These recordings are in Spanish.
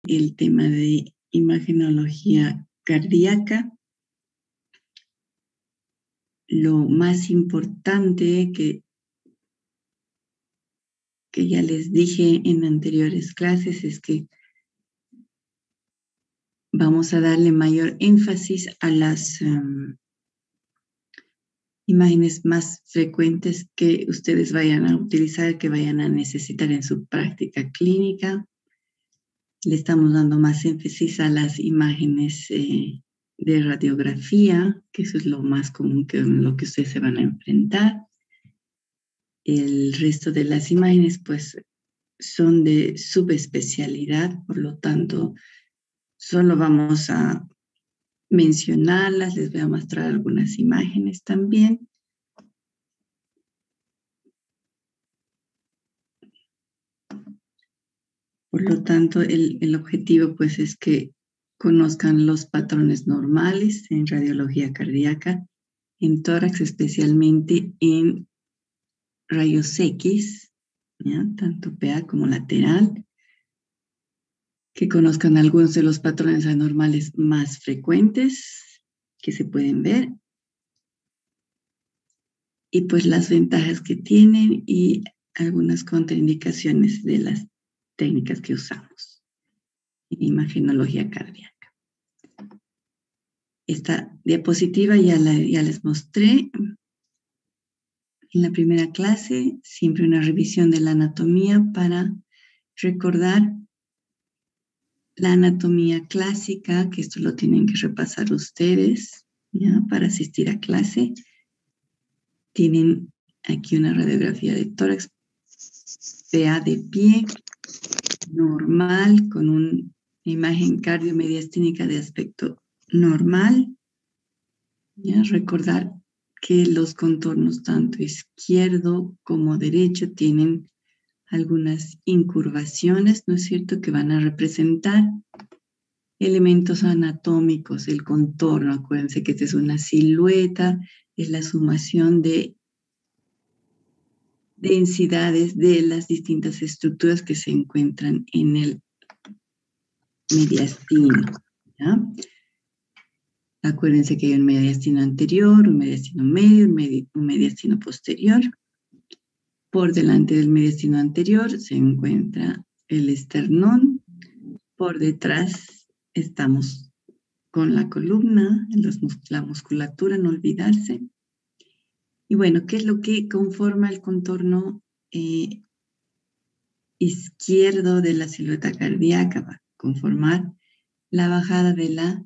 el tema de imagenología cardíaca. Lo más importante que ya les dije en anteriores clases es que vamos a darle mayor énfasis a las imágenes más frecuentes que ustedes vayan a utilizar, que vayan a necesitar en su práctica clínica. Le estamos dando más énfasis a las imágenes de radiografía, que eso es lo más común que lo que ustedes se van a enfrentar. El resto de las imágenes, pues, son de subespecialidad, por lo tanto, solo vamos a mencionarlas. Les voy a mostrar algunas imágenes también. Por lo tanto, el objetivo, pues, es que conozcan los patrones normales en radiología cardíaca, en tórax, especialmente en rayos X, ¿ya? Tanto PA como lateral, que conozcan algunos de los patrones anormales más frecuentes que se pueden ver, y pues las ventajas que tienen y algunas contraindicaciones de las técnicas que usamos en imagenología cardíaca. Esta diapositiva ya les mostré en la primera clase, siempre una revisión de la anatomía para recordar la anatomía clásica, que esto lo tienen que repasar ustedes, ¿ya? Para asistir a clase. Tienen aquí una radiografía de tórax, PA de pie, normal, con una imagen cardiomediastínica de aspecto normal. ¿Ya? Recordar que los contornos tanto izquierdo como derecho tienen algunas incurvaciones, ¿no es cierto?, que van a representar elementos anatómicos, el contorno. Acuérdense que esta es una silueta, es la sumación de densidades de las distintas estructuras que se encuentran en el mediastino, ¿ya? Acuérdense que hay un mediastino anterior, un mediastino medio, un mediastino posterior. Por delante del mediastino anterior se encuentra el esternón. Por detrás estamos con la columna, la musculatura, no olvidarse. Y bueno, ¿qué es lo que conforma el contorno izquierdo de la silueta cardíaca? Va a conformar la bajada de la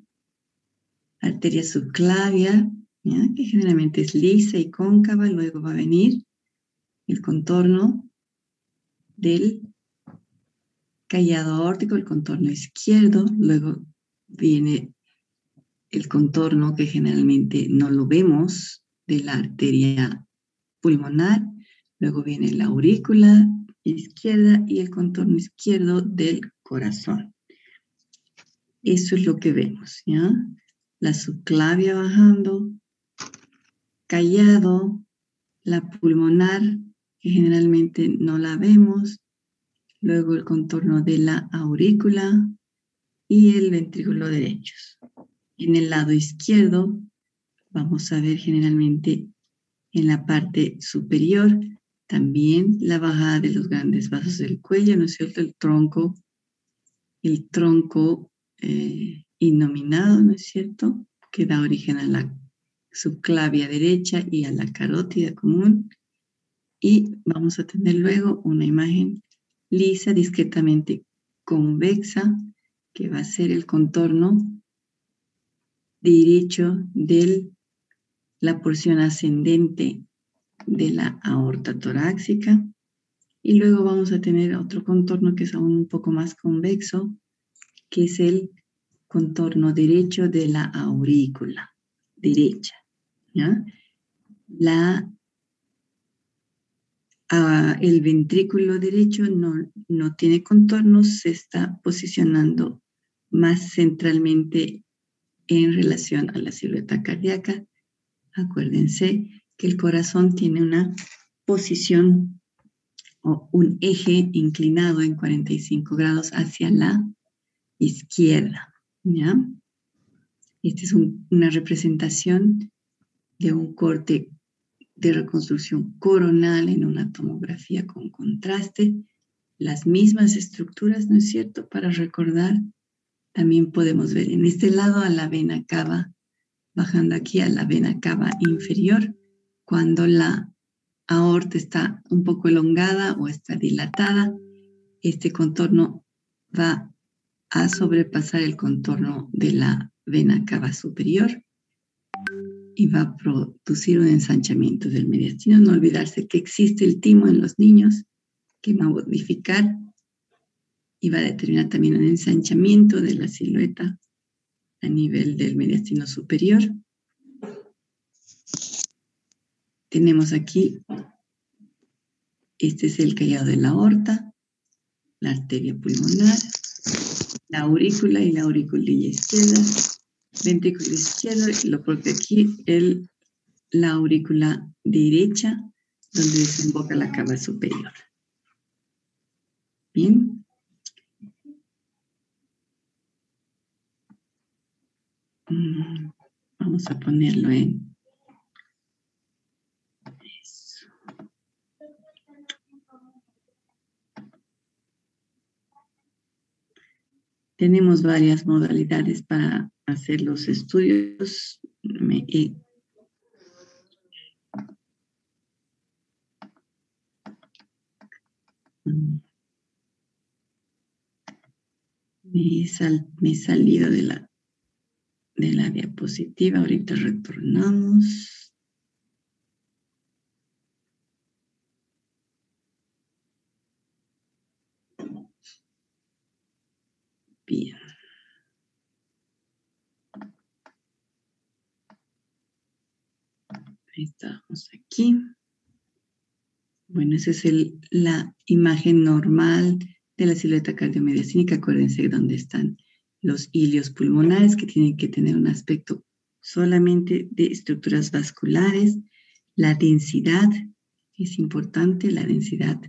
arteria subclavia, ¿ya? Que generalmente es lisa y cóncava. Luego va a venir el contorno del callado aórtico, el contorno izquierdo. Luego viene el contorno, que generalmente no lo vemos, de la arteria pulmonar. Luego viene la aurícula izquierda y el contorno izquierdo del corazón. Eso es lo que vemos, ¿ya? La subclavia bajando, callado, la pulmonar, que generalmente no la vemos, luego el contorno de la aurícula y el ventrículo derecho. En el lado izquierdo vamos a ver generalmente en la parte superior también la bajada de los grandes vasos del cuello, ¿no es cierto? El tronco innominado, ¿no es cierto?, que da origen a la subclavia derecha y a la carótida común. Y vamos a tener luego una imagen lisa, discretamente convexa, que va a ser el contorno derecho de la porción ascendente de la aorta torácica. Y luego vamos a tener otro contorno que es aún un poco más convexo, que es el contorno derecho de la aurícula derecha, ¿ya? El ventrículo derecho no tiene contornos, se está posicionando más centralmente en relación a la silueta cardíaca. Acuérdense que el corazón tiene una posición o un eje inclinado en 45 grados hacia la izquierda, ¿ya? Esta es una representación de un corte de reconstrucción coronal en una tomografía con contraste. Las mismas estructuras, ¿no es cierto? Para recordar, también podemos ver en este lado a la vena cava, bajando aquí a la vena cava inferior, cuando la aorta está un poco elongada o está dilatada, este contorno va a sobrepasar el contorno de la vena cava superior y va a producir un ensanchamiento del mediastino. No olvidarse que existe el timo en los niños, que va a modificar y va a determinar también un ensanchamiento de la silueta a nivel del mediastino superior. Tenemos aquí, este es el callado de la aorta, la arteria pulmonar, la aurícula y la auriculilla izquierda, ventrículo izquierdo y lo propio aquí, la aurícula derecha, donde desemboca la cava superior. Bien. Vamos a ponerlo en eso. Tenemos varias modalidades para hacer los estudios. Me he salido de la diapositiva. Ahorita retornamos. Bien. Ahí estamos aquí. Bueno, esa es la imagen normal de la silueta cardiomediastínica. Acuérdense dónde están los ilios pulmonares, que tienen que tener un aspecto solamente de estructuras vasculares. La densidad es importante, la densidad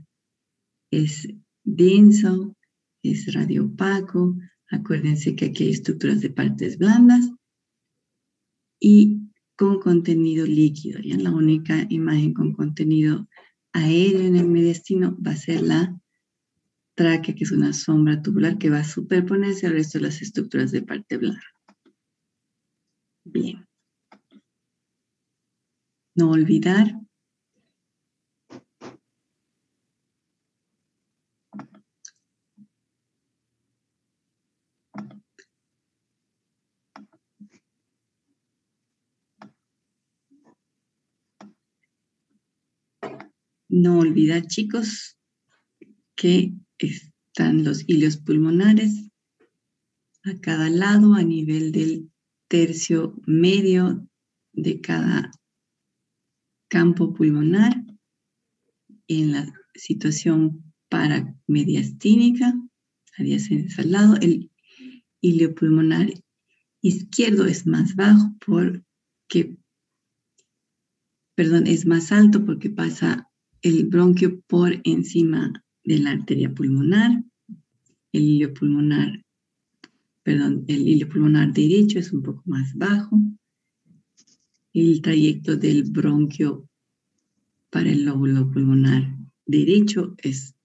es denso, es radiopaco. Acuérdense que aquí hay estructuras de partes blandas y con contenido líquido. ¿Ya? La única imagen con contenido aéreo en el mediastino va a ser la tráquea, que es una sombra tubular que va a superponerse al resto de las estructuras de parte blanca. Bien. No olvidar chicos, que están los ilios pulmonares a cada lado a nivel del tercio medio de cada campo pulmonar en la situación paramediastínica, adyacentes al lado. El ilio pulmonar izquierdo es más bajo es más alto porque pasa el bronquio por encima de la arteria pulmonar. El ilio pulmonar derecho es un poco más bajo. El trayecto del bronquio para el lóbulo pulmonar derecho es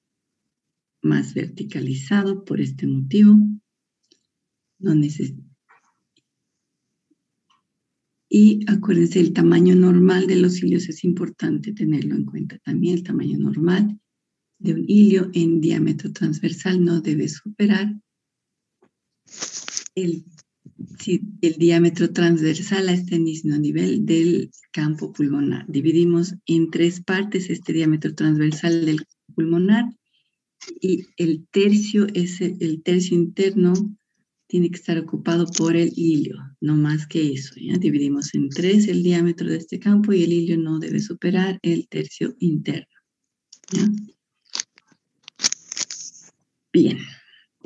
más verticalizado por este motivo. Y acuérdense, el tamaño normal de los ilios es importante tenerlo en cuenta también. El tamaño normal de un ilio en diámetro transversal no debe superar si el diámetro transversal a este mismo nivel del campo pulmonar. Dividimos en 3 partes este diámetro transversal del campo pulmonar y el tercio interno tiene que estar ocupado por el ilio, no más que eso. ¿Ya? Dividimos en 3 el diámetro de este campo y el ilio no debe superar el tercio interno. ¿Ya? Bien.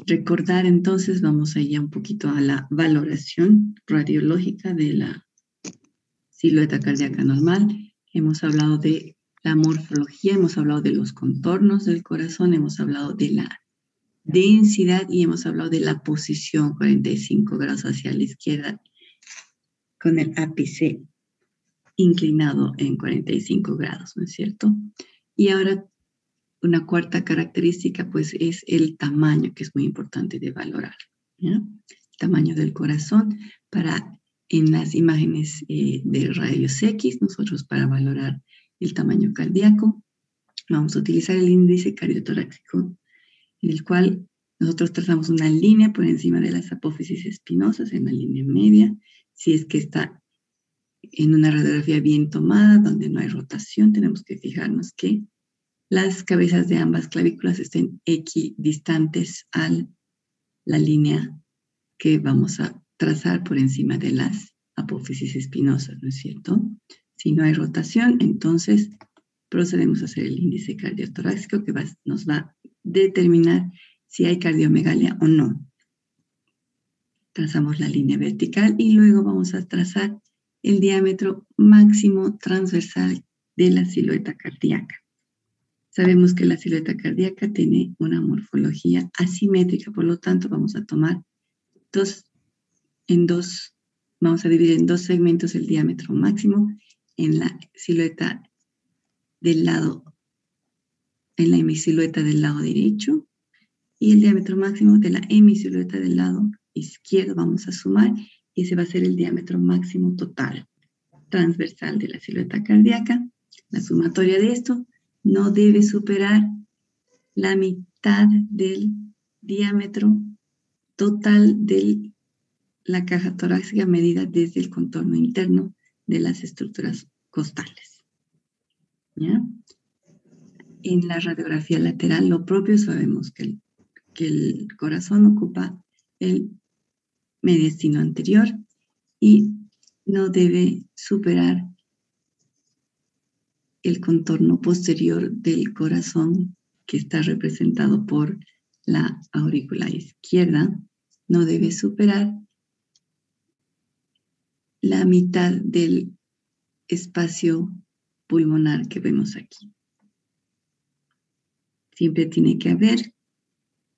Recordar entonces, vamos allá un poquito a la valoración radiológica de la silueta cardíaca normal. Hemos hablado de la morfología, hemos hablado de los contornos del corazón, hemos hablado de la densidad y hemos hablado de la posición 45 grados hacia la izquierda con el ápice inclinado en 45 grados, ¿no es cierto? Y ahora una cuarta característica pues es el tamaño, que es muy importante de valorar, ¿ya? El tamaño del corazón para en las imágenes de rayos X, nosotros para valorar el tamaño cardíaco vamos a utilizar el índice cardiotorácico, en el cual nosotros trazamos una línea por encima de las apófisis espinosas, en la línea media, si es que está en una radiografía bien tomada, donde no hay rotación, tenemos que fijarnos que las cabezas de ambas clavículas estén equidistantes a la línea que vamos a trazar por encima de las apófisis espinosas, ¿no es cierto? Si no hay rotación, entonces procedemos a hacer el índice cardiotorácico que nos va a determinar si hay cardiomegalia o no. Trazamos la línea vertical y luego vamos a trazar el diámetro máximo transversal de la silueta cardíaca. Sabemos que la silueta cardíaca tiene una morfología asimétrica, por lo tanto vamos a tomar vamos a dividir en dos segmentos el diámetro máximo en la silueta del lado, en la hemisilueta del lado derecho y el diámetro máximo de la hemisilueta del lado izquierdo vamos a sumar y ese va a ser el diámetro máximo total transversal de la silueta cardíaca. La sumatoria de esto no debe superar la mitad del diámetro total de la caja torácica medida desde el contorno interno de las estructuras costales. ¿Ya? En la radiografía lateral, lo propio, sabemos que el corazón ocupa el mediastino anterior y no debe superar el contorno posterior del corazón, que está representado por la aurícula izquierda, no debe superar la mitad del espacio pulmonar que vemos aquí. Siempre tiene que haber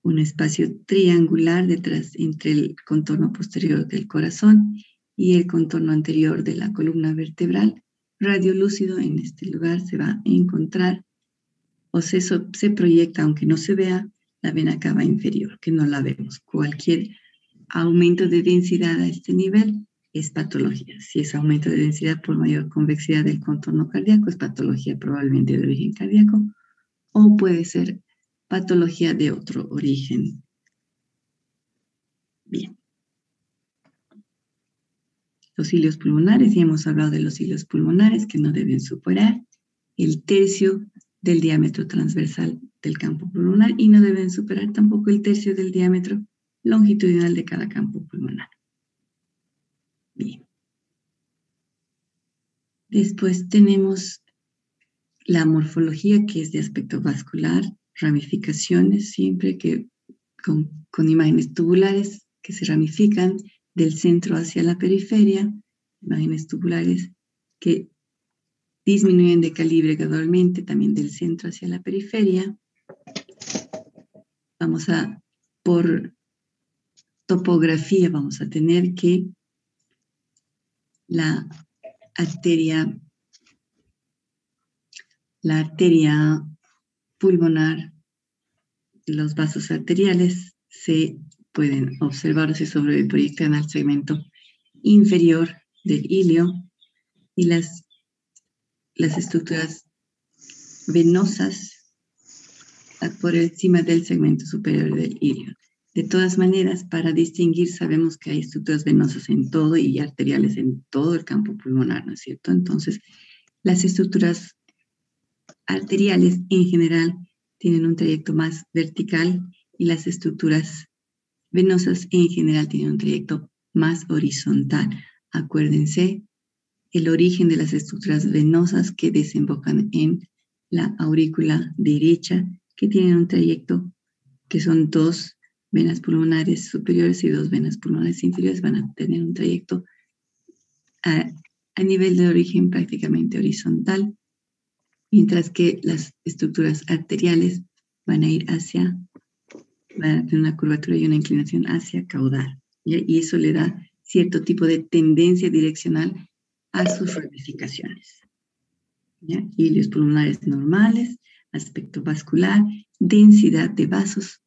un espacio triangular detrás entre el contorno posterior del corazón y el contorno anterior de la columna vertebral. Radiolúcido en este lugar se va a encontrar o se proyecta, aunque no se vea, la vena cava inferior, que no la vemos. Cualquier aumento de densidad a este nivel es patología. Si es aumento de densidad por mayor convexidad del contorno cardíaco, es patología probablemente de origen cardíaco, o puede ser patología de otro origen. Bien. Los cilios pulmonares, ya hemos hablado de los cilios pulmonares que no deben superar el tercio del diámetro transversal del campo pulmonar y no deben superar tampoco el tercio del diámetro longitudinal de cada campo pulmonar. Bien. Después tenemos la morfología, que es de aspecto vascular, ramificaciones, siempre que con imágenes tubulares que se ramifican del centro hacia la periferia, imágenes tubulares que disminuyen de calibre gradualmente también del centro hacia la periferia. Por topografía, vamos a tener que la arteria pulmonar, los vasos arteriales se pueden observar o se sobreproyectan al segmento inferior del ilio y las estructuras venosas por encima del segmento superior del ilio. De todas maneras, para distinguir, sabemos que hay estructuras venosas en todo y arteriales en todo el campo pulmonar, ¿no es cierto? Entonces, las estructuras arteriales en general tienen un trayecto más vertical y las estructuras venosas en general tienen un trayecto más horizontal. Acuérdense el origen de las estructuras venosas que desembocan en la aurícula derecha, que tienen un trayecto que son dos venas pulmonares superiores y dos venas pulmonares inferiores, van a tener un trayecto a nivel de origen prácticamente horizontal, mientras que las estructuras arteriales van a ir hacia van a tener una curvatura y una inclinación hacia caudal, ¿ya? Y eso le da cierto tipo de tendencia direccional a sus ramificaciones, ¿ya? Hilios pulmonares normales, aspecto vascular, densidad de vasos,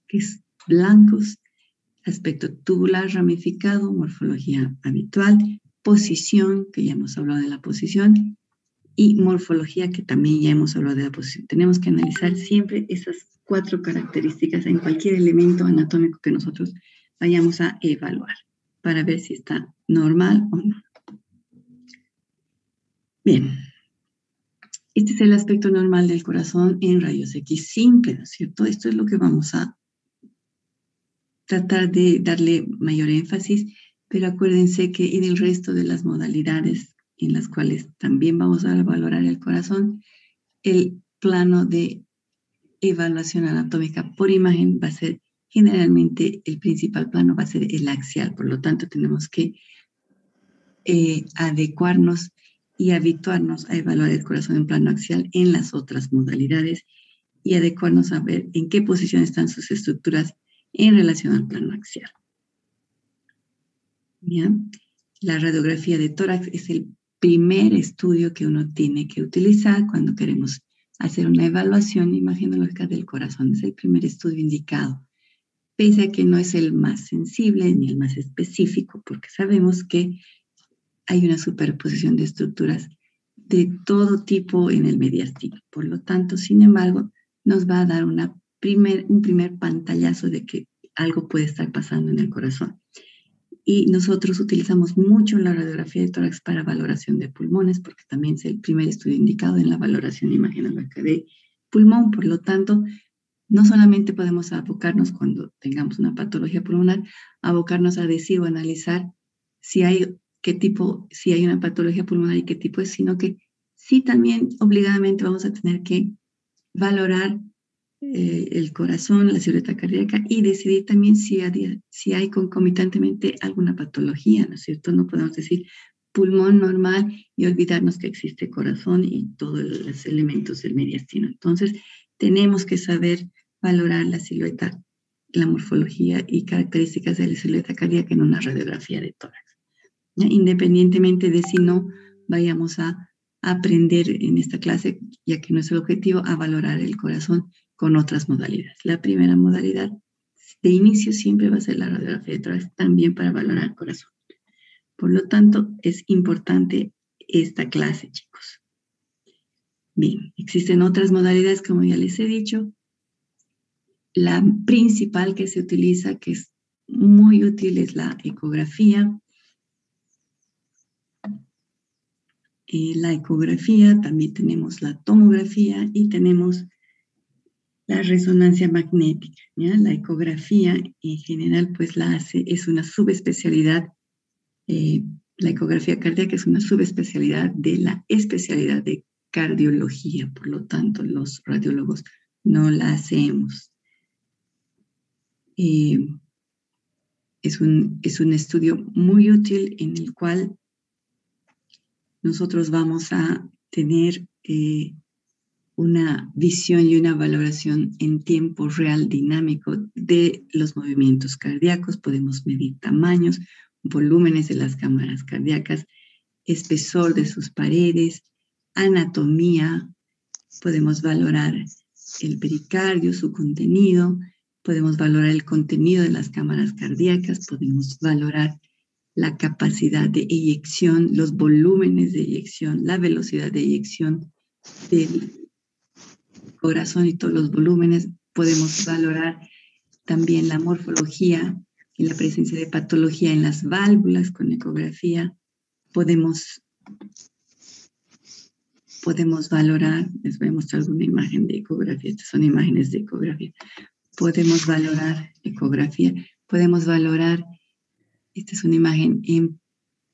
que es blancos, aspecto tubular ramificado, morfología habitual, posición, que ya hemos hablado de la posición, y morfología, que también ya hemos hablado de la posición. Tenemos que analizar siempre esas 4 características en cualquier elemento anatómico que nosotros vayamos a evaluar para ver si está normal o no. Bien, este es el aspecto normal del corazón en rayos X simple, ¿no es cierto? Esto es lo que vamos a tratar de darle mayor énfasis, pero acuérdense que en el resto de las modalidades en las cuales también vamos a valorar el corazón, el plano de evaluación anatómica por imagen va a ser generalmente el principal plano, va a ser el axial. Por lo tanto, tenemos que adecuarnos y habituarnos a evaluar el corazón en plano axial en las otras modalidades y adecuarnos a ver en qué posición están sus estructuras en relación al plano axial. ¿Ya? La radiografía de tórax es el primer estudio que uno tiene que utilizar cuando queremos hacer una evaluación imagenológica del corazón. Es el primer estudio indicado, pese a que no es el más sensible ni el más específico, porque sabemos que hay una superposición de estructuras de todo tipo en el mediastino. Por lo tanto, sin embargo, nos va a dar un primer pantallazo de que algo puede estar pasando en el corazón. Y nosotros utilizamos mucho la radiografía de tórax para valoración de pulmones, porque también es el primer estudio indicado en la valoración imagenológica de pulmón. Por lo tanto, no solamente podemos abocarnos cuando tengamos una patología pulmonar, abocarnos a decir o analizar si hay una patología pulmonar y qué tipo es, sino que sí también obligadamente vamos a tener que valorar el corazón, la silueta cardíaca y decidir también si hay concomitantemente alguna patología, ¿no es cierto? No podemos decir pulmón normal y olvidarnos que existe corazón y todos los elementos del mediastino. Entonces, tenemos que saber valorar la silueta, la morfología y características de la silueta cardíaca en una radiografía de tórax, ¿ya? Independientemente de si no vayamos a aprender en esta clase, ya que no es el objetivo, a valorar el corazón con otras modalidades. La primera modalidad de inicio siempre va a ser la radiografía de tórax, también para valorar el corazón. Por lo tanto, es importante esta clase, chicos. Bien, existen otras modalidades, como ya les he dicho. La principal que se utiliza, que es muy útil, es la ecografía. La ecografía, también tenemos la tomografía y tenemos la resonancia magnética, ¿ya? La ecografía en general pues es una subespecialidad, la ecografía cardíaca es una subespecialidad de la especialidad de cardiología, por lo tanto los radiólogos no la hacemos. Es un estudio muy útil en el cual nosotros vamos a tener una visión y una valoración en tiempo real dinámico de los movimientos cardíacos. Podemos medir tamaños, volúmenes de las cámaras cardíacas, espesor de sus paredes, anatomía. Podemos valorar el pericardio, su contenido. Podemos valorar el contenido de las cámaras cardíacas. Podemos valorar la capacidad de eyección, los volúmenes de eyección, la velocidad de eyección del corazón y todos los volúmenes. Podemos valorar también la morfología y la presencia de patología en las válvulas con ecografía. Podemos valorar, les voy a mostrar alguna imagen de ecografía, estas son imágenes de ecografía. Podemos valorar ecografía, podemos valorar, esta es una imagen en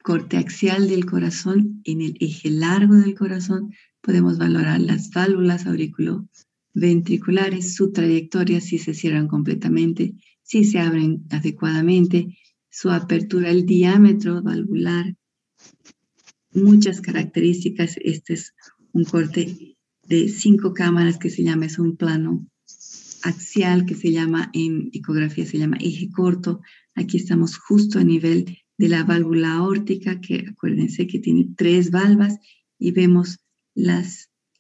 corte axial del corazón, en el eje largo del corazón. Podemos valorar las válvulas auriculoventriculares, su trayectoria, si se cierran completamente, si se abren adecuadamente, su apertura, el diámetro valvular, muchas características. Este es un corte de 5 cámaras que se llama, es un plano axial, que se llama, en ecografía se llama eje corto. Aquí estamos justo a nivel de la válvula aórtica, que acuérdense que tiene 3 valvas, y vemos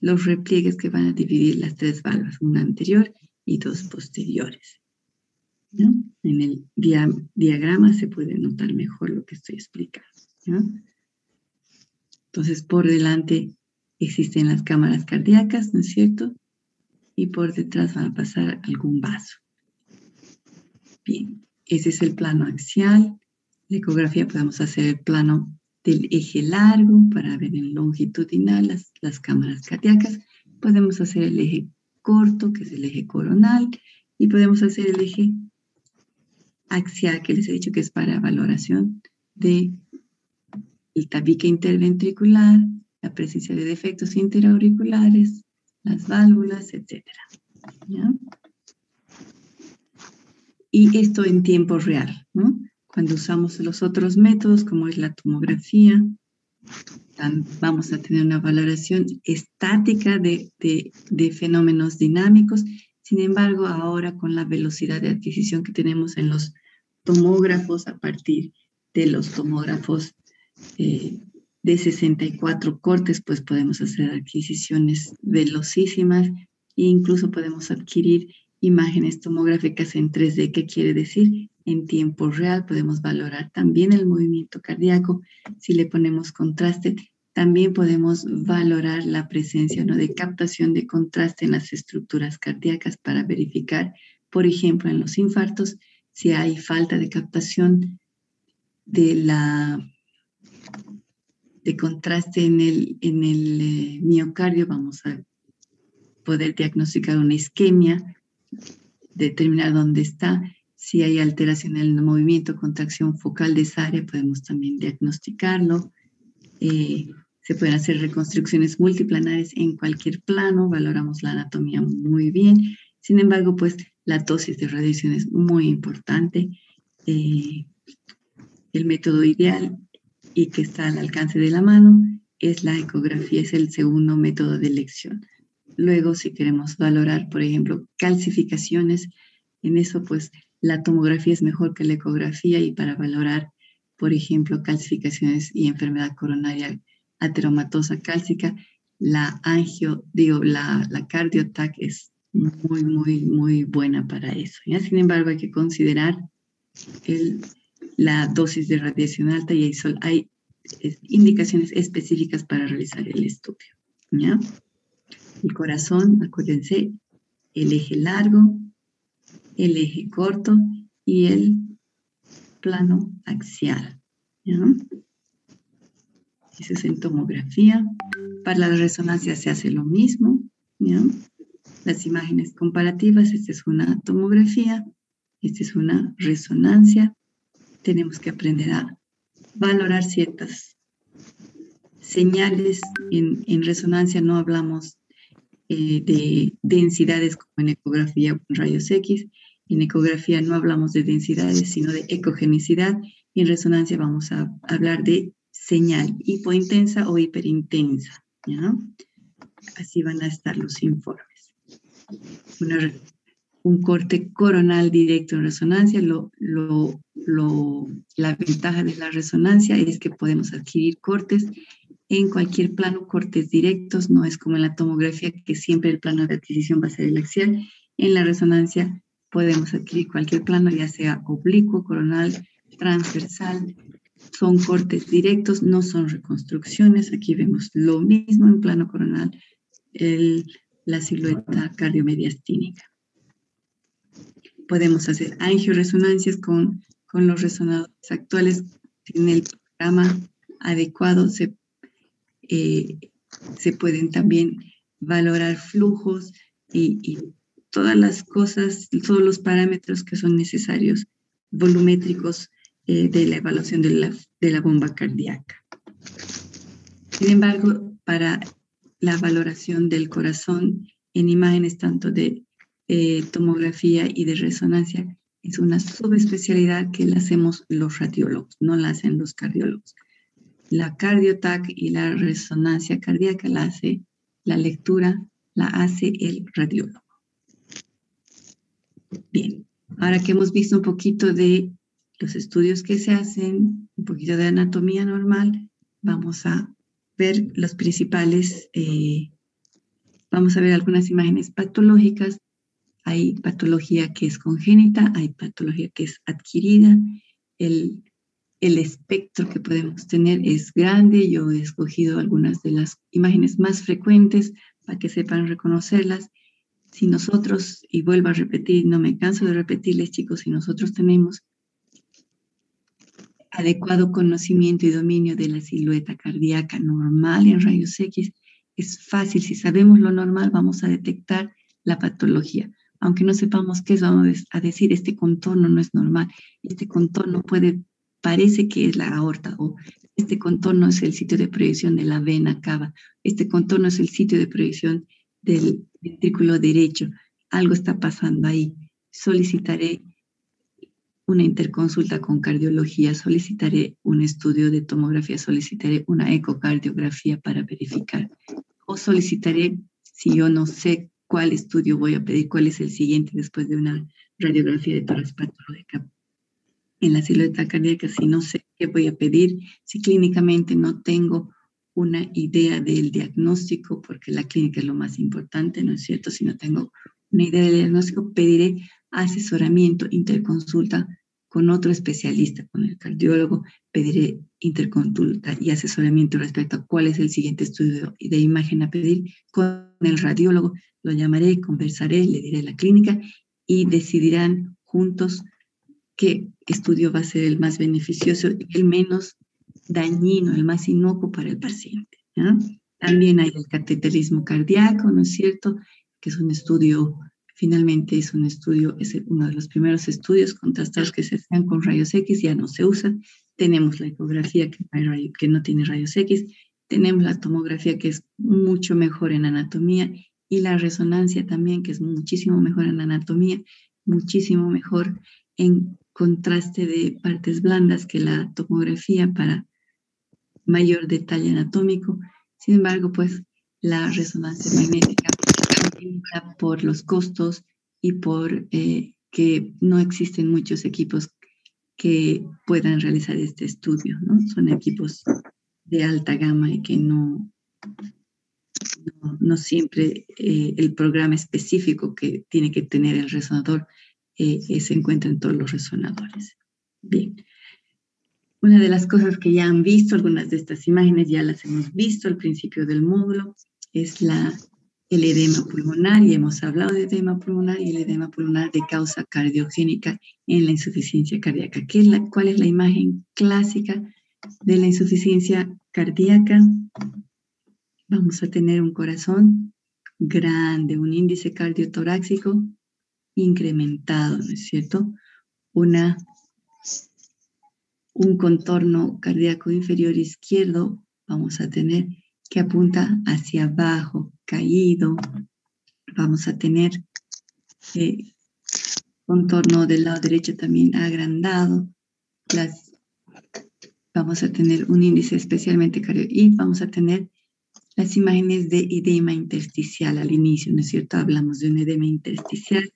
los repliegues que van a dividir las 3 valvas, una anterior y 2 posteriores, ¿no? En el diagrama se puede notar mejor lo que estoy explicando, ¿no? Entonces, por delante existen las cámaras cardíacas, ¿no es cierto? Y por detrás van a pasar algún vaso. Bien, ese es el plano axial. La ecografía podemos hacer el plano del eje largo para ver en longitudinal las cámaras cardíacas. Podemos hacer el eje corto, que es el eje coronal, y podemos hacer el eje axial, que les he dicho que es para valoración de el tabique interventricular, la presencia de defectos interauriculares, las válvulas, etc. ¿Ya? Y esto en tiempo real, ¿no? Cuando usamos los otros métodos, como es la tomografía, vamos a tener una valoración estática de fenómenos dinámicos. Sin embargo, ahora con la velocidad de adquisición que tenemos en los tomógrafos, a partir de los tomógrafos de 64 cortes, pues podemos hacer adquisiciones velocísimas e incluso podemos adquirir imágenes tomográficas en 3D. ¿Qué quiere decir? En tiempo real podemos valorar también el movimiento cardíaco. Si le ponemos contraste, también podemos valorar la presencia, ¿no?, de captación de contraste en las estructuras cardíacas para verificar, por ejemplo, en los infartos, si hay falta de captación de contraste en el miocardio. Vamos a poder diagnosticar una isquemia, determinar dónde está. Si hay alteración en el movimiento, contracción focal de esa área, podemos también diagnosticarlo. Se pueden hacer reconstrucciones multiplanares en cualquier plano, valoramos la anatomía muy bien. Sin embargo, pues la dosis de radiación es muy importante. El método ideal y que está al alcance de la mano es la ecografía, es el segundo método de elección. Luego, si queremos valorar, por ejemplo, calcificaciones, en eso pues la tomografía es mejor que la ecografía, y para valorar, por ejemplo, calcificaciones y enfermedad coronaria ateromatosa cálcica, la CardioTac es muy buena para eso, ¿ya? Sin embargo, hay que considerar la dosis de radiación alta, y hay indicaciones específicas para realizar el estudio, ¿ya? El corazón, acuérdense, el eje largo, el eje corto y el plano axial, ¿ya? Eso es en tomografía. Para la resonancia se hace lo mismo, ¿ya? Las imágenes comparativas, esta es una tomografía, esta es una resonancia. Tenemos que aprender a valorar ciertas señales. En resonancia no hablamos de densidades como en ecografía o en rayos X. En ecografía no hablamos de densidades, sino de ecogenicidad. Y en resonancia vamos a hablar de señal hipointensa o hiperintensa, ¿ya? Así van a estar los informes. Un corte coronal directo en resonancia, la ventaja de la resonancia es que podemos adquirir cortes en cualquier plano, cortes directos. No es como en la tomografía, que siempre el plano de adquisición va a ser el axial. En la resonancia podemos adquirir cualquier plano, ya sea oblicuo, coronal, transversal. Son cortes directos, no son reconstrucciones. Aquí vemos lo mismo en plano coronal, la silueta cardiomediastínica. Podemos hacer angioresonancias con los resonadores actuales. En el programa adecuado se pueden también valorar flujos y todas las cosas, todos los parámetros que son necesarios, volumétricos, de la evaluación de la bomba cardíaca. Sin embargo, para la valoración del corazón en imágenes tanto de tomografía y de resonancia, es una subespecialidad que la hacemos los radiólogos, no la hacen los cardiólogos. La CardioTac y la resonancia cardíaca la lectura la hace el radiólogo. Bien, ahora que hemos visto un poquito de los estudios que se hacen, un poquito de anatomía normal, vamos a ver los principales, vamos a ver algunas imágenes patológicas. Hay patología que es congénita, hay patología que es adquirida. El espectro que podemos tener es grande. Yo he escogido algunas de las imágenes más frecuentes para que sepan reconocerlas. Si nosotros, y vuelvo a repetir, no me canso de repetirles, chicos, si nosotros tenemos adecuado conocimiento y dominio de la silueta cardíaca normal en rayos X, es fácil. Si sabemos lo normal, vamos a detectar la patología. Aunque no sepamos qué es, vamos a decir, este contorno no es normal, este contorno parece que es la aorta, o este contorno es el sitio de proyección de la vena cava, este contorno es el sitio de proyección del ventrículo derecho. Algo está pasando ahí. Solicitaré una interconsulta con cardiología, solicitaré un estudio de tomografía, solicitaré una ecocardiografía para verificar, o solicitaré, si yo no sé cuál estudio voy a pedir, cuál es el siguiente después de una radiografía de tórax patológica en la silueta cardíaca, si no sé qué voy a pedir, si clínicamente no tengo una idea del diagnóstico, porque la clínica es lo más importante, ¿no es cierto? Si no tengo una idea del diagnóstico, pediré asesoramiento, interconsulta con otro especialista, con el cardiólogo, pediré interconsulta y asesoramiento respecto a cuál es el siguiente estudio de imagen a pedir con el radiólogo. Lo llamaré, conversaré, le diré la clínica y decidirán juntos qué estudio va a ser el más beneficioso y el menos dañino, el más inocuo para el paciente, ¿ya? También hay el cateterismo cardíaco, ¿no es cierto? Que es un estudio, finalmente es un estudio, es uno de los primeros estudios contrastados que se hacen con rayos X, ya no se usa. Tenemos la ecografía que no tiene rayos X, tenemos la tomografía que es mucho mejor en anatomía y la resonancia también, que es muchísimo mejor en anatomía, muchísimo mejor en contraste de partes blandas que la tomografía para mayor detalle anatómico. Sin embargo, pues la resonancia magnética por los costos y por que no existen muchos equipos que puedan realizar este estudio, ¿no? Son equipos de alta gama y que no siempre el programa específico que tiene que tener el resonador se encuentra en todos los resonadores. Bien. Una de las cosas que ya han visto, algunas de estas imágenes ya las hemos visto al principio del módulo, es el edema pulmonar, y hemos hablado de edema pulmonar y el edema pulmonar de causa cardiogénica en la insuficiencia cardíaca. ¿Cuál es la imagen clásica de la insuficiencia cardíaca? Vamos a tener un corazón grande, un índice cardiotorácico incrementado, ¿no es cierto? Un contorno cardíaco inferior izquierdo vamos a tener que apunta hacia abajo, caído. Vamos a tener contorno del lado derecho también agrandado. Vamos a tener un índice especialmente cardíaco y vamos a tener las imágenes de edema intersticial al inicio, ¿no es cierto? Hablamos de un edema intersticial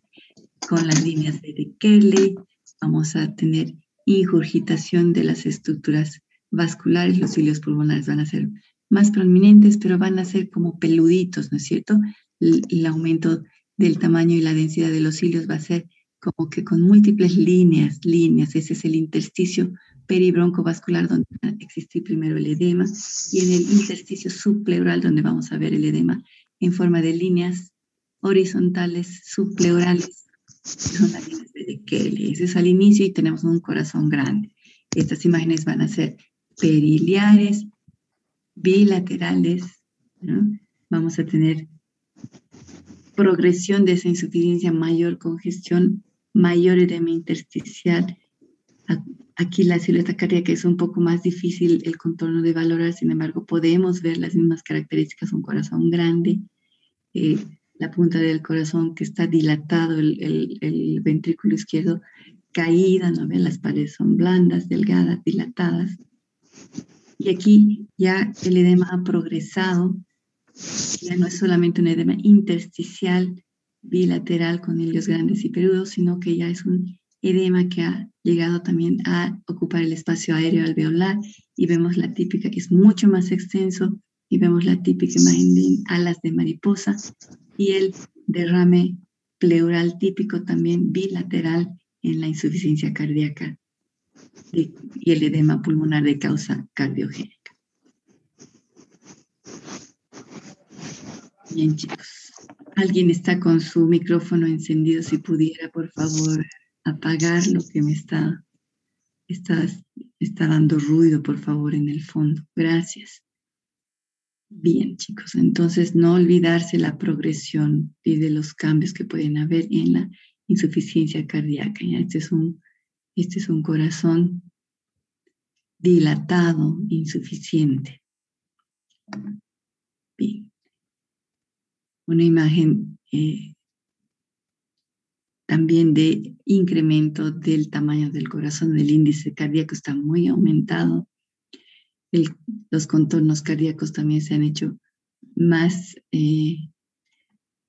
con las líneas de Kerley. Vamos a tener ingurgitación de las estructuras vasculares. Los cilios pulmonares van a ser más prominentes, pero van a ser como peluditos, ¿no es cierto? El aumento del tamaño y la densidad de los cilios va a ser como que con múltiples líneas. Ese es el intersticio peribroncovascular donde va a existir primero el edema, y en el intersticio subpleural donde vamos a ver el edema en forma de líneas horizontales subpleurales. Son las líneas de Kerley. Ese es al inicio y tenemos un corazón grande. Estas imágenes van a ser periliares, bilaterales, ¿no? Vamos a tener progresión de esa insuficiencia, mayor congestión, mayor edema intersticial. Aquí la silueta cardíaca es un poco más difícil el contorno de valorar, sin embargo podemos ver las mismas características, un corazón grande, la punta del corazón que está dilatado, el ventrículo izquierdo caída, ¿no ven? Las paredes son blandas, delgadas, dilatadas. Y aquí ya el edema ha progresado, ya no es solamente un edema intersticial, bilateral con hilios grandes y peludos, sino que ya es un edema que ha llegado también a ocupar el espacio aéreo alveolar, y vemos la típica que es mucho más extenso, y vemos la típica imagen de alas de mariposa y el derrame pleural típico también bilateral en la insuficiencia cardíaca y el edema pulmonar de causa cardiogénica. Bien, chicos. Alguien está con su micrófono encendido. Si pudiera, por favor, apagar lo que me está dando ruido, por favor, en el fondo. Gracias. Bien, chicos. Entonces, no olvidarse la progresión y de los cambios que pueden haber en la insuficiencia cardíaca. ¿Ya? Este es un corazón dilatado, insuficiente. Bien. Una imagen también de incremento del tamaño del corazón. El índice cardíaco está muy aumentado. Los contornos cardíacos también se han hecho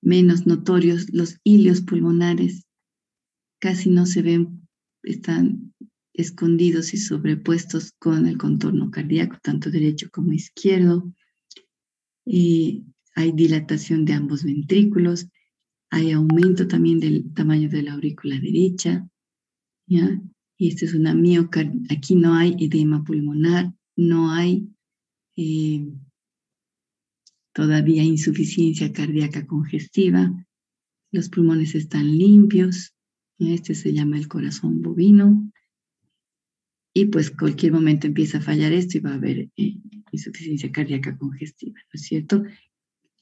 menos notorios. Los hilios pulmonares casi no se ven, están escondidos y sobrepuestos con el contorno cardíaco, tanto derecho como izquierdo. Hay dilatación de ambos ventrículos. Hay aumento también del tamaño de la aurícula derecha, ¿ya? Y esta es una miocardia. Aquí no hay edema pulmonar, no hay todavía insuficiencia cardíaca congestiva. Los pulmones están limpios. Este se llama el corazón bovino. Y pues cualquier momento empieza a fallar esto y va a haber insuficiencia cardíaca congestiva, ¿no es cierto?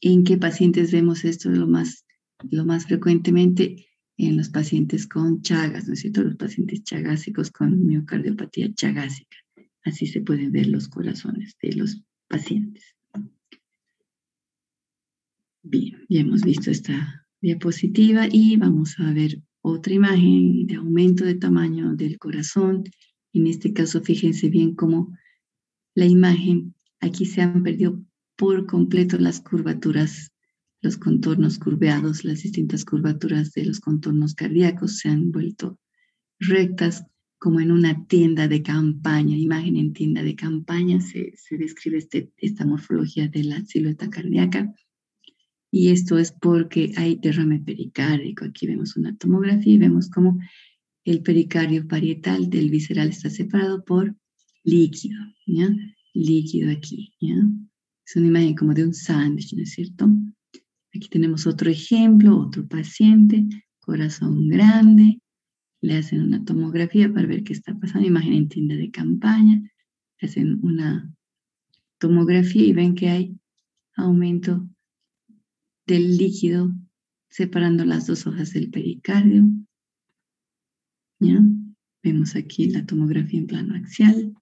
¿En qué pacientes vemos esto lo más frecuentemente? En los pacientes con Chagas, ¿no es cierto? Los pacientes chagásicos con miocardiopatía chagásica. Así se pueden ver los corazones de los pacientes. Bien, ya hemos visto esta diapositiva y vamos a ver otra imagen de aumento de tamaño del corazón. En este caso, fíjense bien cómo la imagen, aquí se han perdido por completo las curvaturas, los contornos curveados, las distintas curvaturas de los contornos cardíacos se han vuelto rectas, como en una tienda de campaña. Imagen en tienda de campaña, se describe esta morfología de la silueta cardíaca. Y esto es porque hay derrame pericárdico. Aquí vemos una tomografía y vemos cómo el pericardio parietal del visceral está separado por líquido, ¿ya? Líquido aquí, ¿ya? Es una imagen como de un sándwich, ¿no es cierto? Aquí tenemos otro ejemplo, otro paciente, corazón grande, le hacen una tomografía para ver qué está pasando, imagen en tienda de campaña, le hacen una tomografía y ven que hay aumento del líquido separando las dos hojas del pericardio, ¿ya? Vemos aquí la tomografía en plano axial,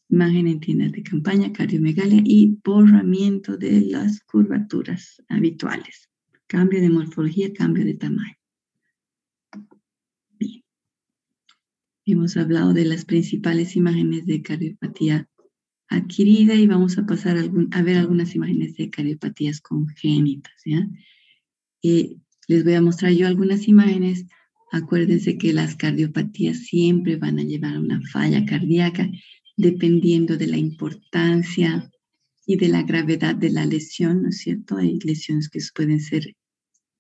imagen en tiendas de campaña, cardiomegalia y borramiento de las curvaturas habituales. Cambio de morfología, cambio de tamaño. Bien. Hemos hablado de las principales imágenes de cardiopatía adquirida y vamos a pasar a ver algunas imágenes de cardiopatías congénitas, ¿ya? Les voy a mostrar yo algunas imágenes. Acuérdense que las cardiopatías siempre van a llevar a una falla cardíaca dependiendo de la importancia y de la gravedad de la lesión, ¿no es cierto? Hay lesiones que pueden ser,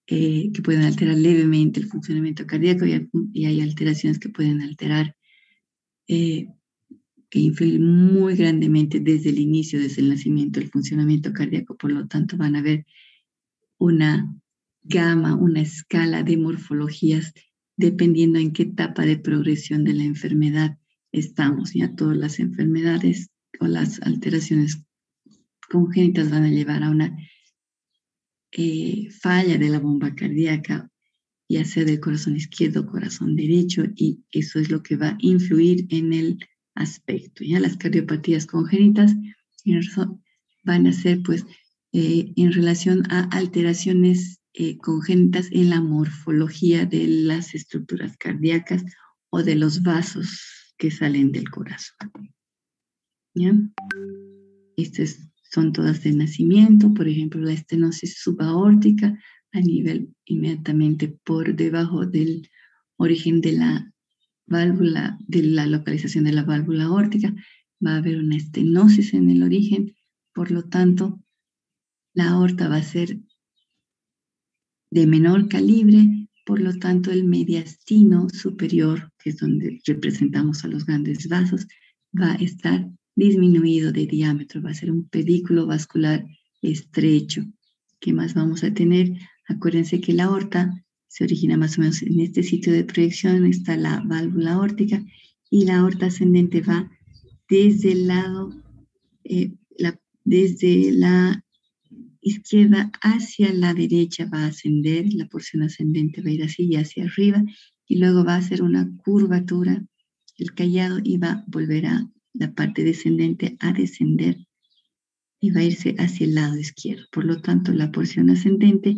que pueden alterar levemente el funcionamiento cardíaco y hay alteraciones que pueden alterar, que influyen muy grandemente desde el inicio, desde el nacimiento, el funcionamiento cardíaco. Por lo tanto, van a haber una gama, una escala de morfologías dependiendo en qué etapa de progresión de la enfermedad estamos. Ya todas las enfermedades o las alteraciones congénitas van a llevar a una falla de la bomba cardíaca, ya sea del corazón izquierdo o corazón derecho, y eso es lo que va a influir en el aspecto. Ya las cardiopatías congénitas van a ser pues en relación a alteraciones congénitas en la morfología de las estructuras cardíacas o de los vasos que salen del corazón. ¿Ya? Estas son todas de nacimiento, por ejemplo, la estenosis subaórtica a nivel inmediatamente por debajo del origen de la válvula, de la localización de la válvula aórtica. Va a haber una estenosis en el origen, por lo tanto, la aorta va a ser de menor calibre, por lo tanto, el mediastino superior, que es donde representamos a los grandes vasos, va a estar disminuido de diámetro, va a ser un pedículo vascular estrecho. ¿Qué más vamos a tener? Acuérdense que la aorta se origina más o menos en este sitio de proyección, está la válvula aórtica, y la aorta ascendente va desde el lado, desde la izquierda hacia la derecha va a ascender, la porción ascendente va a ir así y hacia arriba, y luego va a hacer una curvatura, el callado, y va a volver a la parte descendente a descender y va a irse hacia el lado izquierdo. Por lo tanto, la porción ascendente,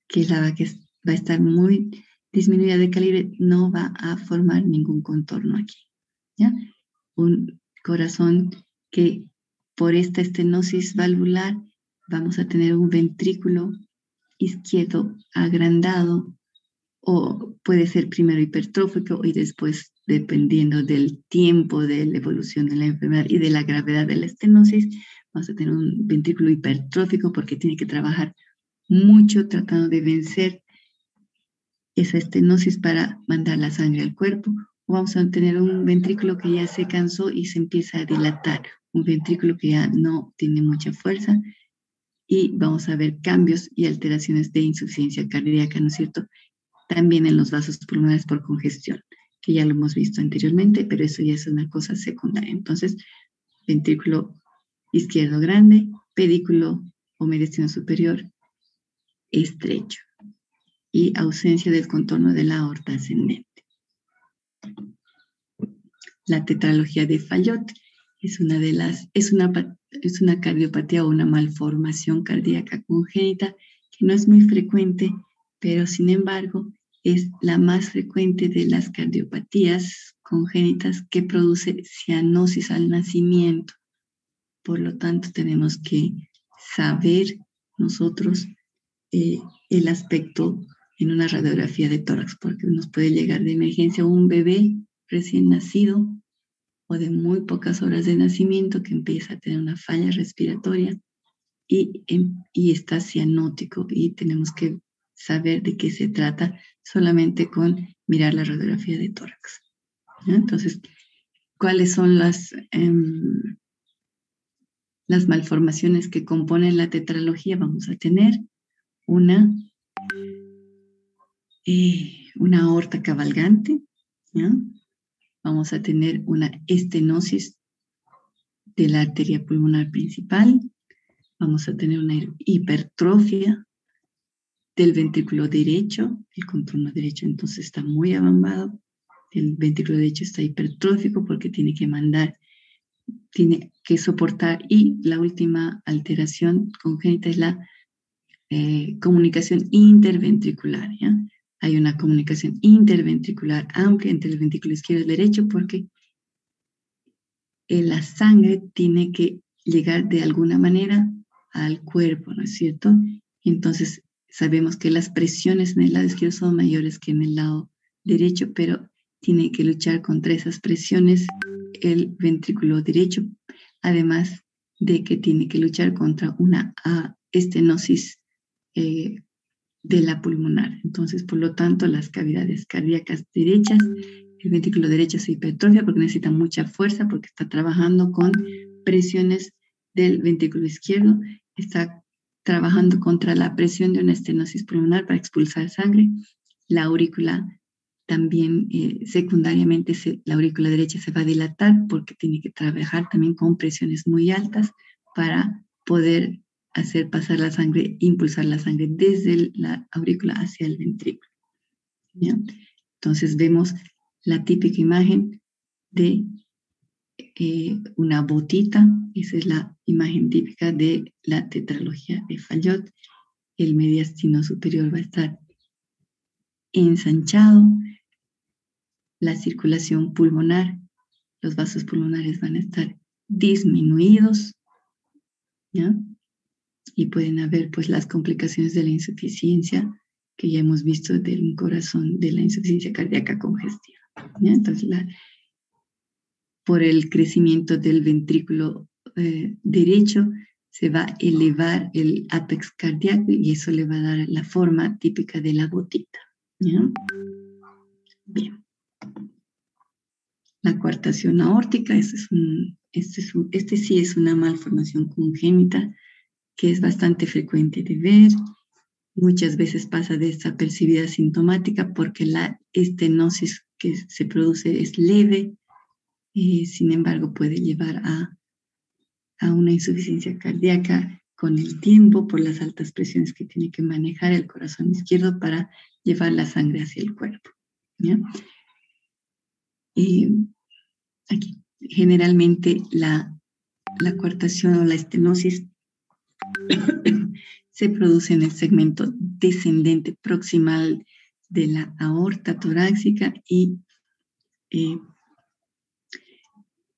que es la que va a estar muy disminuida de calibre, no va a formar ningún contorno aquí, ¿ya? Un corazón que por esta estenosis valvular vamos a tener un ventrículo izquierdo agrandado, o puede ser primero hipertrófico y después, dependiendo del tiempo de la evolución de la enfermedad y de la gravedad de la estenosis, vamos a tener un ventrículo hipertrófico porque tiene que trabajar mucho tratando de vencer esa estenosis para mandar la sangre al cuerpo. O vamos a tener un ventrículo que ya se cansó y se empieza a dilatar, un ventrículo que ya no tiene mucha fuerza, y vamos a ver cambios y alteraciones de insuficiencia cardíaca, ¿no es cierto? También en los vasos pulmonares por congestión, que ya lo hemos visto anteriormente, pero eso ya es una cosa secundaria. Entonces, ventrículo izquierdo grande, pedículo o mediastino superior estrecho y ausencia del contorno de la aorta ascendente. La tetralogía de Fallot es una cardiopatía o una malformación cardíaca congénita que no es muy frecuente, pero sin embargo es la más frecuente de las cardiopatías congénitas que produce cianosis al nacimiento. Por lo tanto, tenemos que saber nosotros el aspecto en una radiografía de tórax, porque nos puede llegar de emergencia un bebé recién nacido o de muy pocas horas de nacimiento que empieza a tener una falla respiratoria y está cianótico, y tenemos que saber de qué se trata solamente con mirar la radiografía de tórax, ¿no? Entonces, ¿cuáles son las malformaciones que componen la tetralogía? Vamos a tener una aorta cabalgante, ¿no? Vamos a tener una estenosis de la arteria pulmonar principal. Vamos a tener una hipertrofia del ventrículo derecho. El contorno derecho entonces está muy abambado. El ventrículo derecho está hipertrófico porque tiene que soportar. Y la última alteración congénita es la comunicación interventricular, ¿ya? Hay una comunicación interventricular amplia entre el ventrículo izquierdo y el derecho porque la sangre tiene que llegar de alguna manera al cuerpo, ¿no es cierto? Entonces, sabemos que las presiones en el lado izquierdo son mayores que en el lado derecho, pero tiene que luchar contra esas presiones el ventrículo derecho, además de que tiene que luchar contra una estenosis de la pulmonar. Entonces, por lo tanto, las cavidades cardíacas derechas, el ventrículo derecho se hipertrofia porque necesita mucha fuerza, porque está trabajando con presiones del ventrículo izquierdo, está trabajando contra la presión de una estenosis pulmonar para expulsar sangre. La aurícula también, secundariamente, la aurícula derecha se va a dilatar porque tiene que trabajar también con presiones muy altas para poder hacer pasar la sangre, impulsar la sangre desde la aurícula hacia el ventrículo, ¿ya? Entonces vemos la típica imagen de una botita. Esa es la imagen típica de la tetralogía de Fallot. El mediastino superior va a estar ensanchado, la circulación pulmonar, los vasos pulmonares van a estar disminuidos, ¿ya? y pueden haber pues las complicaciones de la insuficiencia que ya hemos visto del corazón, de la insuficiencia cardíaca congestiva, ¿ya? Entonces, por el crecimiento del ventrículo derecho, se va a elevar el ápex cardíaco y eso le va a dar la forma típica de la gotita, ¿ya? Bien. La coartación aórtica, este sí es una malformación congénita que es bastante frecuente de ver. Muchas veces pasa desapercibida sintomática porque la estenosis que se produce es leve, sin embargo puede llevar a una insuficiencia cardíaca con el tiempo por las altas presiones que tiene que manejar el corazón izquierdo para llevar la sangre hacia el cuerpo, ¿ya? Aquí, generalmente la coartación o la estenosis se produce en el segmento descendente proximal de la aorta torácica y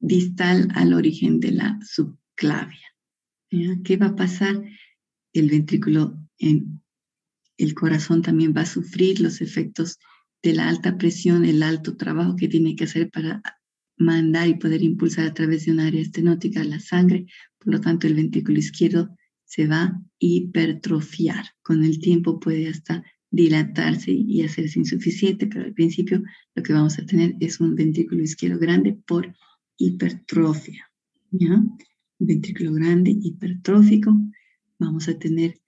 distal al origen de la subclavia. ¿Qué va a pasar? El ventrículo, el corazón también va a sufrir los efectos de la alta presión, el alto trabajo que tiene que hacer para mandar y poder impulsar a través de un área estenótica la sangre. Por lo tanto, el ventrículo izquierdo se va a hipertrofiar. Con el tiempo puede hasta dilatarse y hacerse insuficiente, pero al principio lo que vamos a tener es un ventrículo izquierdo grande por hipertrofia, ¿ya? Un ventrículo grande hipertrófico. Vamos a tener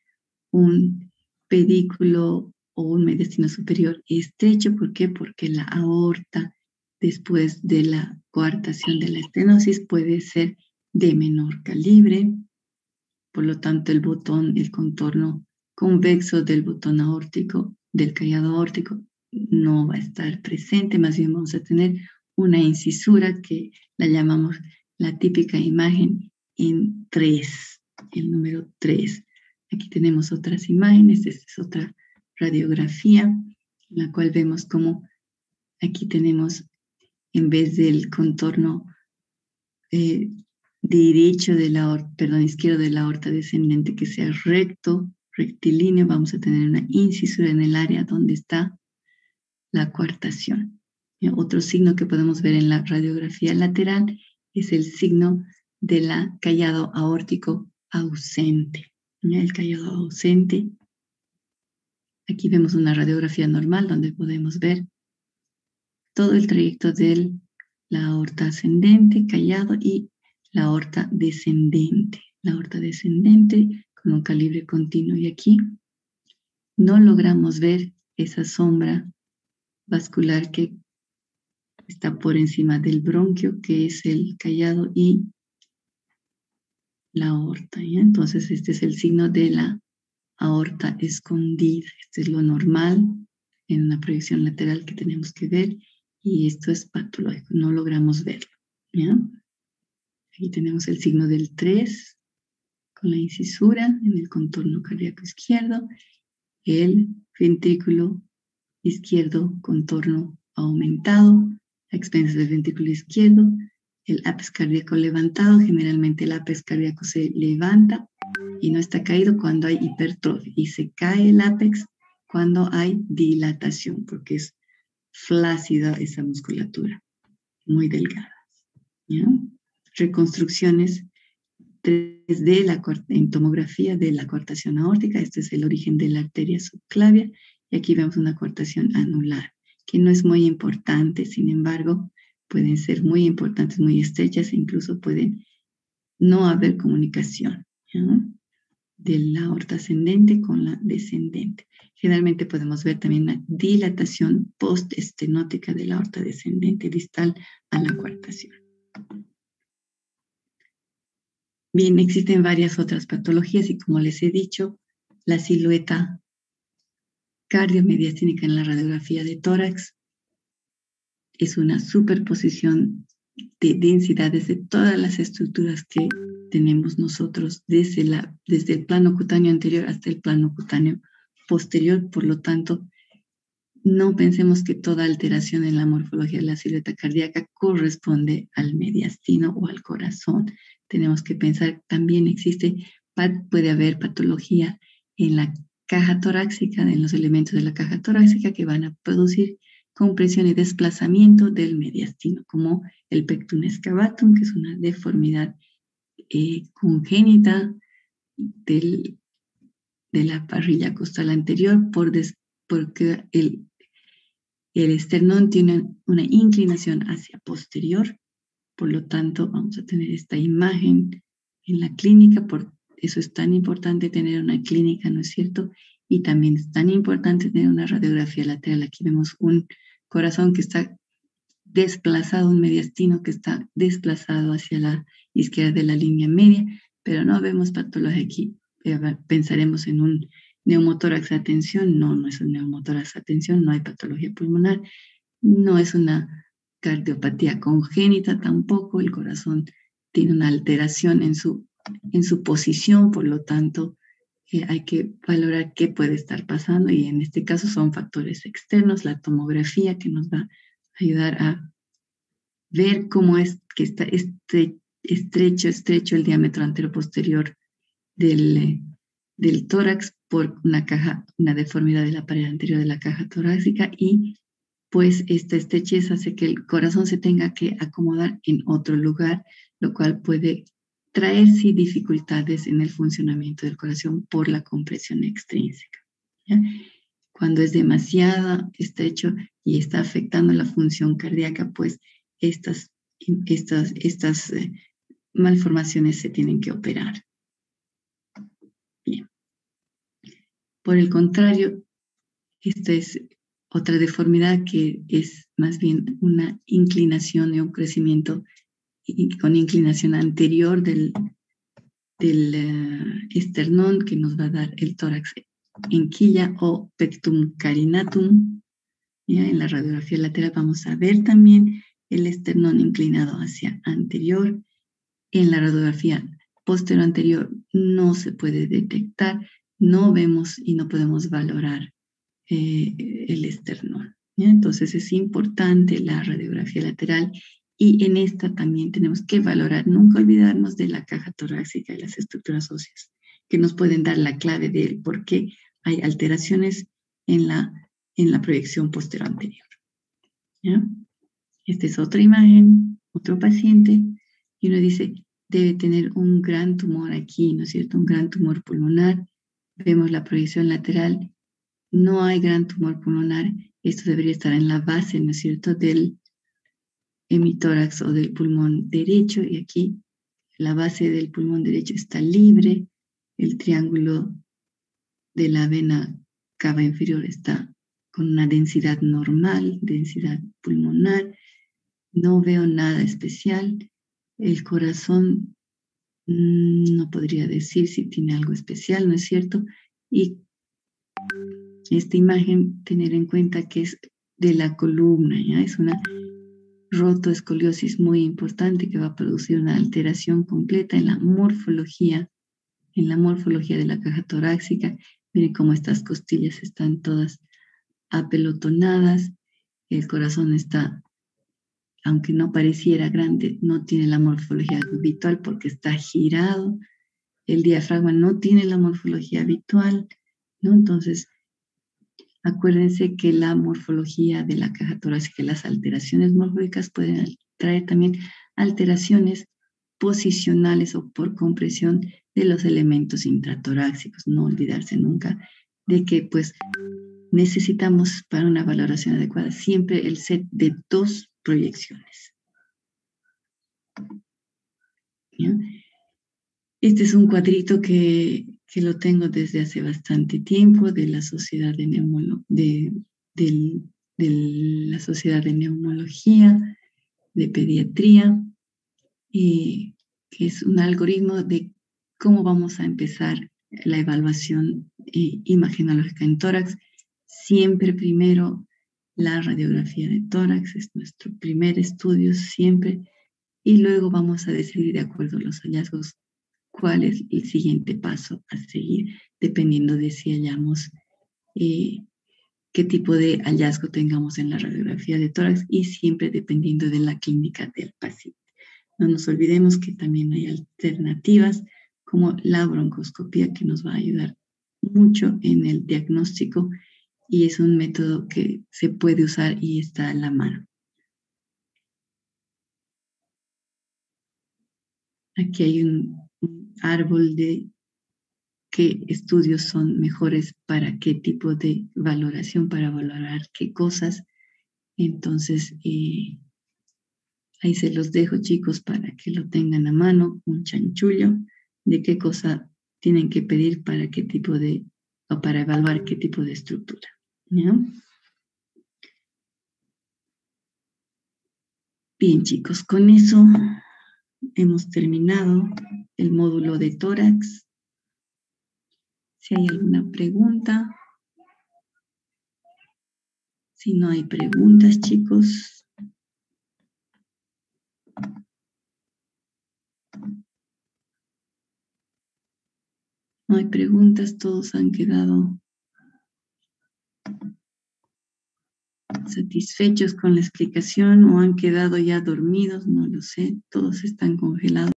un pedículo o un mediastino superior estrecho. ¿Por qué? Porque la aorta, después de la coartación de la estenosis, puede ser de menor calibre. Por lo tanto, el contorno convexo del botón aórtico, del callado aórtico, no va a estar presente. Más bien vamos a tener una incisura que la llamamos la típica imagen en 3, el número 3. Aquí tenemos otras imágenes, esta es otra radiografía, en la cual vemos cómo aquí tenemos, en vez del contorno derecho de la aorta, perdón, izquierdo de la aorta descendente que sea recto, rectilíneo, vamos a tener una incisura en el área donde está la coartación. Otro signo que podemos ver en la radiografía lateral es el signo de la callado aórtico ausente. El callado ausente. Aquí vemos una radiografía normal donde podemos ver todo el trayecto de la aorta ascendente, callado, y la aorta descendente. La aorta descendente con un calibre continuo. Y aquí no logramos ver esa sombra vascular que está por encima del bronquio, que es el callado y la aorta, ¿ya? Entonces este es el signo de la aorta escondida. Este es lo normal en una proyección lateral que tenemos que ver, y esto es patológico, no logramos verlo, ¿ya? Aquí tenemos el signo del 3 con la incisura en el contorno cardíaco izquierdo, el ventrículo izquierdo contorno aumentado, a expensas del ventrículo izquierdo, el ápex cardíaco levantado. Generalmente el ápex cardíaco se levanta y no está caído cuando hay hipertrofia, y se cae el ápex cuando hay dilatación, porque es flácida esa musculatura, muy delgada, ¿ya? Reconstrucciones 3D en tomografía de la coartación aórtica. Este es el origen de la arteria subclavia, y aquí vemos una coartación anular, que no es muy importante. Sin embargo, pueden ser muy importantes, muy estrechas, e incluso pueden no haber comunicación, ¿ya? De la aorta ascendente con la descendente. Generalmente podemos ver también una dilatación postestenótica de la aorta descendente distal a la coartación. Bien, existen varias otras patologías y, como les he dicho, la silueta cardiomediastínica en la radiografía de tórax es una superposición de densidades de todas las estructuras que tenemos nosotros desde el plano cutáneo anterior hasta el plano cutáneo posterior. Por lo tanto, no pensemos que toda alteración en la morfología de la silueta cardíaca corresponde al mediastino o al corazón. Tenemos que pensar que también existe puede haber patología en la caja torácica, en los elementos de la caja torácica que van a producir compresión y desplazamiento del mediastino, como el pectum excavatum, que es una deformidad congénita de la parrilla costal anterior porque el esternón tiene una inclinación hacia posterior. Por lo tanto, vamos a tener esta imagen en la clínica. Por eso es tan importante tener una clínica, ¿no es cierto? Y también es tan importante tener una radiografía lateral. Aquí vemos un corazón que está desplazado, un mediastino que está desplazado hacia la izquierda de la línea media, pero no vemos patología aquí. Pensaremos en un neumotórax a tensión. No, no es un neumotórax a tensión, no hay patología pulmonar, no es una cardiopatía congénita tampoco. El corazón tiene una alteración en su posición, por lo tanto, hay que valorar qué puede estar pasando, y en este caso son factores externos, la tomografía, que nos va a ayudar a ver cómo es que está estrecho el diámetro anteroposterior del tórax por una deformidad de la pared anterior de la caja torácica, y pues esta estrechez hace que el corazón se tenga que acomodar en otro lugar, lo cual puede traer sí dificultades en el funcionamiento del corazón por la compresión extrínseca, ¿ya? Cuando es demasiado estrecho y está afectando la función cardíaca, pues estas malformaciones se tienen que operar. Bien. Por el contrario, esta es otra deformidad que es más bien una inclinación y un crecimiento con inclinación anterior del esternón, que nos va a dar el tórax en quilla o pectum carinatum. ¿Ya? En la radiografía lateral vamos a ver también el esternón inclinado hacia anterior. En la radiografía posterior anterior no se puede detectar, no vemos y no podemos valorar el esternón, ¿ya? Entonces es importante la radiografía lateral, y en esta también tenemos que valorar, nunca olvidarnos de la caja torácica y las estructuras óseas, que nos pueden dar la clave de por qué hay alteraciones en la proyección posterior anterior, ¿ya? Esta es otra imagen, otro paciente, y uno dice, debe tener un gran tumor aquí, ¿no es cierto? Un gran tumor pulmonar. Vemos la proyección lateral. No hay gran tumor pulmonar. Esto debería estar en la base, ¿no es cierto?, del hemitórax o del pulmón derecho, y aquí la base del pulmón derecho está libre. El triángulo de la vena cava inferior está con una densidad normal, densidad pulmonar. No veo nada especial. El corazón no podría decir si tiene algo especial, ¿no es cierto? Y esta imagen, tener en cuenta que es de la columna, ¿ya? Es una rotoescoliosis muy importante que va a producir una alteración completa en la morfología de la caja torácica. Miren cómo estas costillas están todas apelotonadas. El corazón está, aunque no pareciera grande, no tiene la morfología habitual porque está girado. El diafragma no tiene la morfología habitual, ¿no? Entonces, acuérdense que la morfología de la caja torácica y las alteraciones morfológicas pueden traer también alteraciones posicionales o por compresión de los elementos intratorácicos. No olvidarse nunca de que pues necesitamos, para una valoración adecuada, siempre el set de 2 proyecciones, ¿ya? Este es un cuadrito que lo tengo desde hace bastante tiempo, de la Sociedad de la Sociedad de Neumología, de Pediatría, y que es un algoritmo de cómo vamos a empezar la evaluación imagenológica en tórax. Siempre primero la radiografía de tórax, es nuestro primer estudio siempre, y luego vamos a decidir de acuerdo a los hallazgos cuál es el siguiente paso a seguir, dependiendo de si hallamos qué tipo de hallazgo tengamos en la radiografía de tórax, y siempre dependiendo de la clínica del paciente. No nos olvidemos que también hay alternativas como la broncoscopía, que nos va a ayudar mucho en el diagnóstico y es un método que se puede usar y está a la mano. Aquí hay un árbol de qué estudios son mejores para qué tipo de valoración, para valorar qué cosas. Entonces, ahí se los dejo, chicos, para que lo tengan a mano, un chanchullo de qué cosa tienen que pedir para qué tipo de, o para evaluar qué tipo de estructura. ¿Ya? Bien, chicos, con eso hemos terminado el módulo de tórax. Si hay alguna pregunta. Si no hay preguntas, chicos. No hay preguntas, todos han quedado satisfechos con la explicación o han quedado ya dormidos, no lo sé, todos están congelados.